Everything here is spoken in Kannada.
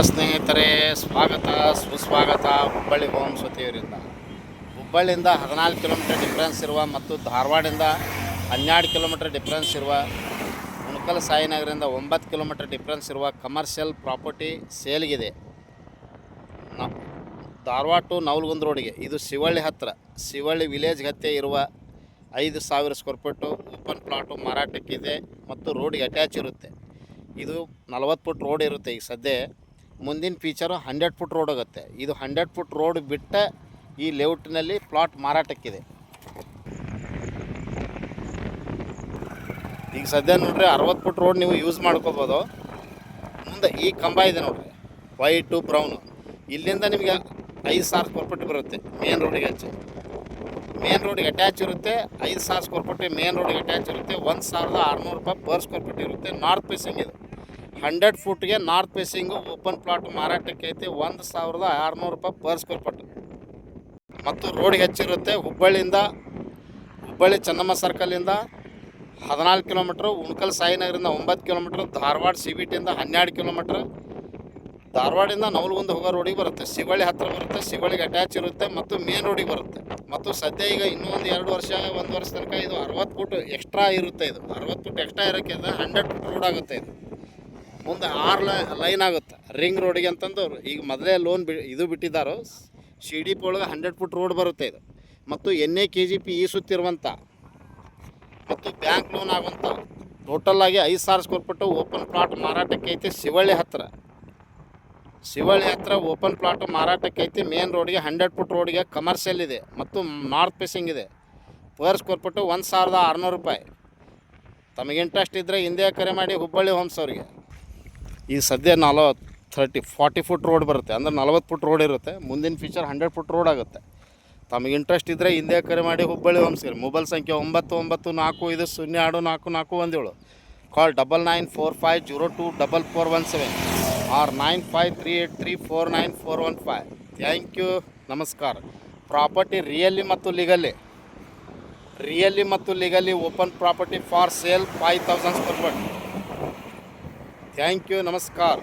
ಸ್ನೇಹಿತರೆ, ಸ್ವಾಗತ ಸುಸ್ವಾಗತ ಹುಬ್ಬಳ್ಳಿ ಹೋಮ್ಸ್ ವತಿಯವರಿಂದ. ಹುಬ್ಬಳ್ಳಿಯಿಂದ 14 ಕಿಲೋಮೀಟರ್ ಡಿಫ್ರೆನ್ಸ್ ಇರುವ ಮತ್ತು ಧಾರವಾಡದಿಂದ 12 ಕಿಲೋಮೀಟರ್ ಡಿಫ್ರೆನ್ಸ್ ಇರುವ, ಉಣಕಲ್ ಸಾಯಿನಗರದಿಂದ 9 ಕಿಲೋಮೀಟರ್ ಡಿಫ್ರೆನ್ಸ್ ಇರುವ ಕಮರ್ಷಿಯಲ್ ಪ್ರಾಪರ್ಟಿ ಸೇಲ್ಗಿದೆ. ಧಾರವಾಡ ಟು ನವಲಗುಂದ ರೋಡಿಗೆ, ಇದು ಶಿವಳ್ಳಿ ಹತ್ತಿರ, ಶಿವಳ್ಳಿ ವಿಲೇಜ್ ಹತ್ತಿರ ಇರುವ 5,000 ಸ್ಕ್ವೇರ್ ಫೀಟು ಓಪನ್ ಪ್ಲಾಟು ಮಾರಾಟಕ್ಕಿದೆ ಮತ್ತು ರೋಡಿಗೆ ಅಟ್ಯಾಚ್ ಇರುತ್ತೆ. ಇದು 40 ಫುಟ್ ರೋಡ್ ಇರುತ್ತೆ. ಈಗ ಸದ್ಯ ಮುಂದಿನ ಫೀಚರು 100 ಫುಟ್ ರೋಡ್ ಆಗುತ್ತೆ. ಇದು 100 ಫುಟ್ ರೋಡ್ ಬಿಟ್ಟ ಈ ಲೇಔಟ್ನಲ್ಲಿ ಪ್ಲಾಟ್ ಮಾರಾಟಕ್ಕಿದೆ. ಈಗ ಸದ್ಯ ನೋಡ್ರಿ 60 ಫುಟ್ ರೋಡ್ ನೀವು ಯೂಸ್ ಮಾಡ್ಕೋಬೋದು. ಮುಂದೆ ಈ ಕಂಬ ಇದೆ ನೋಡ್ರಿ, ವೈಟು ಬ್ರೌನು, ಇಲ್ಲಿಂದ ನಿಮಗೆ 5,000 ಸ್ಕ್ವೇರ್ ಫೀಟ್ ಬರುತ್ತೆ. ಮೇನ್ ರೋಡಿಗೆ ಮೇನ್ ರೋಡಿಗೆ ಅಟ್ಯಾಚ್ ಇರುತ್ತೆ. 5,000 ಸ್ಕ್ವೇರ್ ಫೀಟ್ ಮೇನ್ ರೋಡಿಗೆ ಅಟ್ಯಾಚ್ ಇರುತ್ತೆ. 1,600 ರೂಪಾಯಿ ಪರ್ ಸ್ಕ್ವೇರ್ ಫೀಟ್ ಇರುತ್ತೆ. ನಾರ್ತ್ ಫೇಸಿಂಗ್ ಇದು 100 ಫುಟ್ಗೆ ನಾರ್ತ್ ಫೇಸಿಂಗು ಓಪನ್ ಪ್ಲಾಟ್ ಮಾರಾಟಕ್ಕೆ ಐತಿ. 1,600 ರೂಪಾಯಿ ಪರ್ ಸ್ಕ್ವೇರ್ ಫೀಟ್ ಮತ್ತು ರೋಡಿಗೆ ಹೆಚ್ಚಿರುತ್ತೆ. ಹುಬ್ಬಳ್ಳಿ ಚೆನ್ನಮ್ಮ ಸರ್ಕಲಿಂದ 14 ಕಿಲೋಮೀಟ್ರು, ಉಣಕಲ್ ಸಾಯಿನಗರಿಂದ 9 ಕಿಲೋಮೀಟ್ರು, ಧಾರವಾಡ CBTಯಿಂದ 12 ಕಿಲೋಮೀಟ್ರ್, ಧಾರವಾಡಿಂದ ನವಲಗುಂದ ಹೋಗೋ ರೋಡಿಗೆ ಬರುತ್ತೆ. ಶಿವಳ್ಳಿ ಹತ್ತಿರ ಬರುತ್ತೆ, ಶಿವಳ್ಳಿಗೆ ಅಟ್ಯಾಚ್ ಇರುತ್ತೆ ಮತ್ತು ಮೇನ್ ರೋಡಿಗೆ ಬರುತ್ತೆ. ಮತ್ತು ಸದ್ಯ ಈಗ ಇನ್ನೂ ಒಂದು 2 ವರ್ಷ 1 ವರ್ಷ ತನಕ ಇದು 60 ಫುಟ್ ಎಕ್ಸ್ಟ್ರಾ ಇರುತ್ತೆ. ಇದು 60 ಫುಟ್ ಎಕ್ಸ್ಟ್ರಾ ಇರೋಕ್ಕೆ 100 ಫುಟ್ ರೋಡ್ ಆಗುತ್ತೆ. ಇದು ಮುಂದೆ 6 ಲೈನ್ ಆಗುತ್ತೆ ರಿಂಗ್ ರೋಡಿಗೆ ಅಂತಂದು. ಈಗ ಮೊದಲೇ ಲೋನ್ ಇದು ಬಿಟ್ಟಿದ್ದಾರೋ, CDP ಒಳಗೆ 100 ಫುಟ್ ರೋಡ್ ಬರುತ್ತೆ. ಇದು ಮತ್ತು NAKGP ಈ ಸುತ್ತಿರುವಂಥ ಮತ್ತು ಬ್ಯಾಂಕ್ ಲೋನ್ ಆಗುವಂಥ ಟೋಟಲಾಗಿ 5,000 ಸ್ಕ್ವೇರ್ ಫೀಟು ಓಪನ್ ಪ್ಲಾಟ್ ಮಾರಾಟಕ್ಕೆ ಐತಿ. ಶಿವಳ್ಳಿ ಹತ್ತಿರ ಓಪನ್ ಪ್ಲಾಟ್ ಮಾರಾಟಕ್ಕೆ ಐತಿ. ಮೇನ್ ರೋಡಿಗೆ 100 ಫುಟ್ ರೋಡಿಗೆ ಕಮರ್ಷಿಯಲ್ ಇದೆ ಮತ್ತು ನಾರ್ತ್ ಫೇಸಿಂಗ್ ಇದೆ. ಪರ್ ಸ್ಕ್ವೇರ್ ಫೀಟು 1,600 ರೂಪಾಯಿ. ತಮಗೆ ಇಂಟ್ರೆಸ್ಟ್ ಇದ್ದರೆ ಹಿಂದೆ ಕರೆ ಮಾಡಿ ಹುಬ್ಬಳ್ಳಿ ಹೋಮ್ಸ್ ಅವರಿಗೆ. ಈಗ ಸದ್ಯ 40 ಫುಟ್ ರೋಡ್ ಬರುತ್ತೆ, ಅಂದರೆ 40 ಫುಟ್ ರೋಡ್ ಇರುತ್ತೆ. ಮುಂದಿನ ಫೀಚರ್ 100 ಫುಟ್ ರೋಡ್ ಆಗುತ್ತೆ. ತಮಗೆ ಇಂಟ್ರೆಸ್ಟ್ ಇದ್ದರೆ ಹಿಂದೆ ಕರೆ ಮಾಡಿ ಹುಬ್ಬಳ್ಳಿ ಹೋಮ್ಸ್ಗೆ. ಮೊಬೈಲ್ ಸಂಖ್ಯೆ 9945244417. Call 9945024417 or 9538349415. ಥ್ಯಾಂಕ್ ಯು, ನಮಸ್ಕಾರ. ಪ್ರಾಪರ್ಟಿ ರಿಯಲಿ ಮತ್ತು legally open property for sale 5,000 square feet. Thank you, ನಮಸ್ಕಾರ.